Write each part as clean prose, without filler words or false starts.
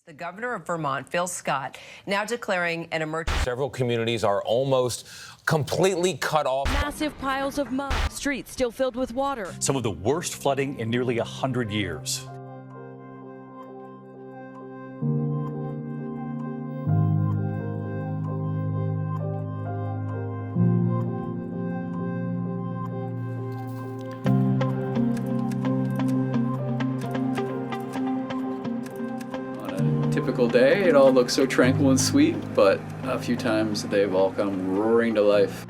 The governor of Vermont, Phil Scott, now declaring an emergency. Several communities are almost completely cut off. Massive piles of mud, streets still filled with water. Some of the worst flooding in nearly 100 years. Typical day, it all looks so tranquil and sweet, but a few times they've all come roaring to life.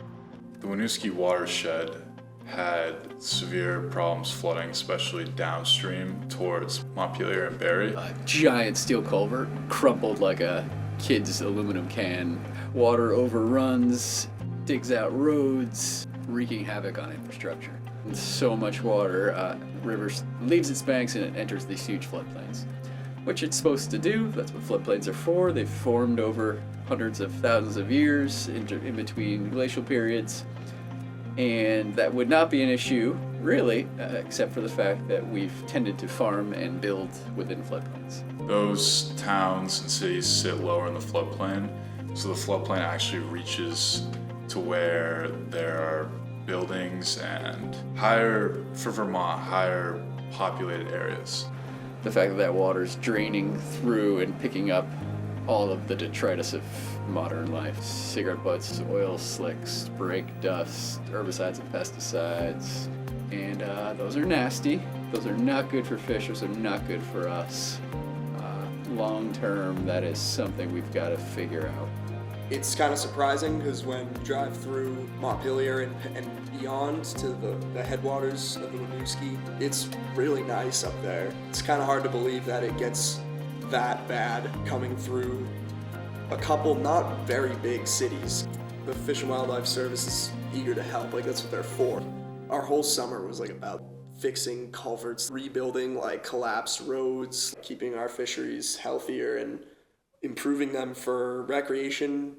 The Winooski watershed had severe problems flooding, especially downstream towards Montpelier and Barrie. A giant steel culvert crumpled like a kid's aluminum can. Water overruns, digs out roads, wreaking havoc on infrastructure. And so much water, river leaves its banks and it enters these huge floodplains. Which it's supposed to do. That's what floodplains are for. They've formed over hundreds of thousands of years in between glacial periods. And that would not be an issue, really, except for the fact that we've tended to farm and build within floodplains. Those towns and cities sit lower in the floodplain, so the floodplain actually reaches to where there are buildings and higher, for Vermont, higher populated areas. The fact that that water's draining through and picking up all of the detritus of modern life. Cigarette butts, oil slicks, brake dust, herbicides and pesticides. And those are nasty. Those are not good for fish. Those are not good for us. Long term, that is something we've got to figure out. It's kind of surprising because when you drive through Montpelier and beyond to the headwaters of the Winooski, it's really nice up there. It's kind of hard to believe that it gets that bad coming through a couple not very big cities. The Fish and Wildlife Service is eager to help, like that's what they're for. Our whole summer was like about fixing culverts, rebuilding like collapsed roads, keeping our fisheries healthier and improving them for recreation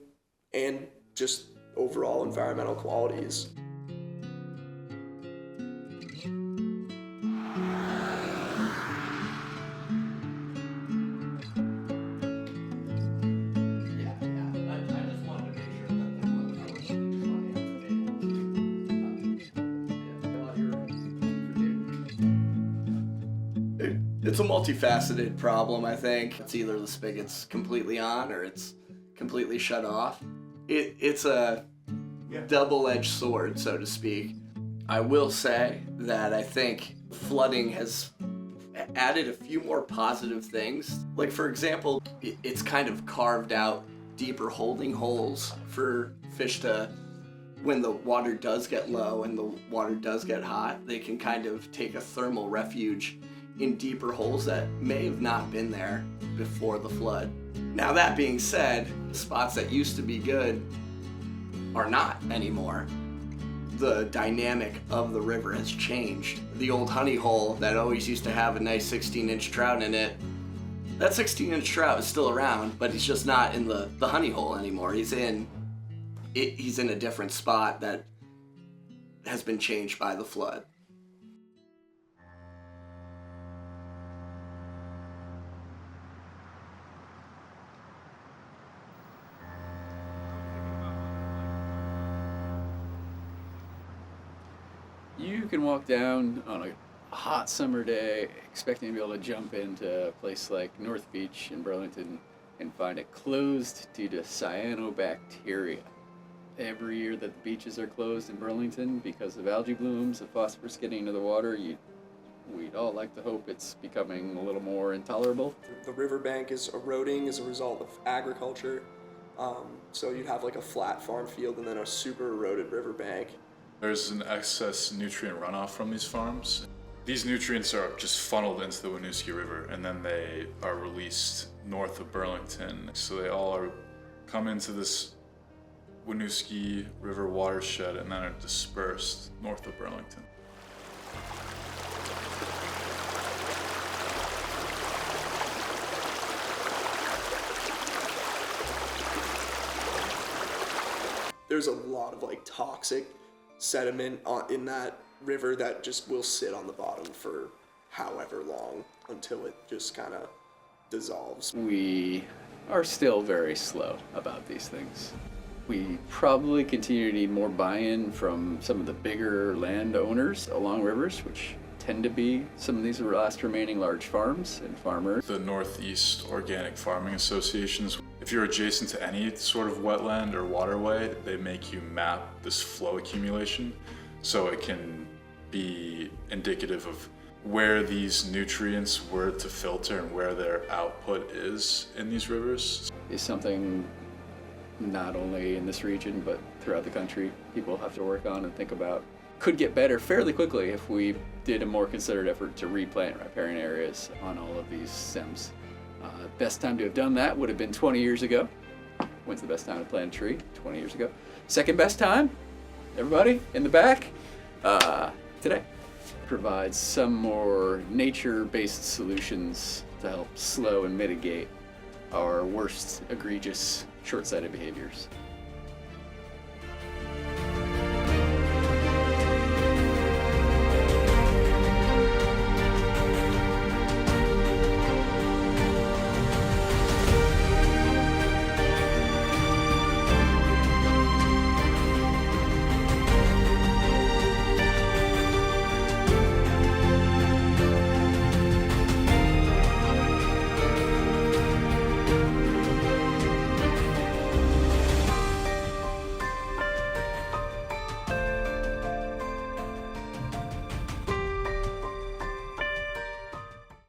and just overall environmental qualities. It's a multifaceted problem, I think. It's either the spigot's completely on or it's completely shut off. It's a double-edged sword, so to speak. I will say that I think flooding has added a few more positive things. Like, for example, it's kind of carved out deeper holding holes for fish to, when the water does get low and the water does get hot, they can kind of take a thermal refuge in deeper holes that may have not been there before the flood. Now that being said, spots that used to be good are not anymore. The dynamic of the river has changed. The old honey hole that always used to have a nice 16-inch trout in it, that 16-inch trout is still around, but he's just not in the honey hole anymore. He's in a different spot that has been changed by the flood. You can walk down on a hot summer day expecting to be able to jump into a place like North Beach in Burlington and find it closed due to cyanobacteria. Every year that the beaches are closed in Burlington because of algae blooms, the phosphorus getting into the water, we'd all like to hope it's becoming a little more intolerable. The riverbank is eroding as a result of agriculture. So you'd have like a flat farm field and then a super eroded riverbank. There's an excess nutrient runoff from these farms. These nutrients are just funneled into the Winooski River and then they are released north of Burlington. So they all come into this Winooski River watershed and then are dispersed north of Burlington. There's a lot of like toxic sediment in that river that just will sit on the bottom for however long until it just kind of dissolves. We are still very slow about these things. We probably continue to need more buy-in from some of the bigger landowners along rivers, which tend to be some of these last remaining large farms and farmers. The Northeast Organic Farming Associations, if you're adjacent to any sort of wetland or waterway, they make you map this flow accumulation so it can be indicative of where these nutrients were to filter and where their output is in these rivers. Is something not only in this region but throughout the country people have to work on and think about. Could get better fairly quickly if we did a more concerted effort to replant riparian areas on all of these stems. Best time to have done that would have been 20 years ago. When's the best time to plant a tree? 20 years ago. Second best time, everybody in the back, today. Provides some more nature-based solutions to help slow and mitigate our worst egregious short-sighted behaviors.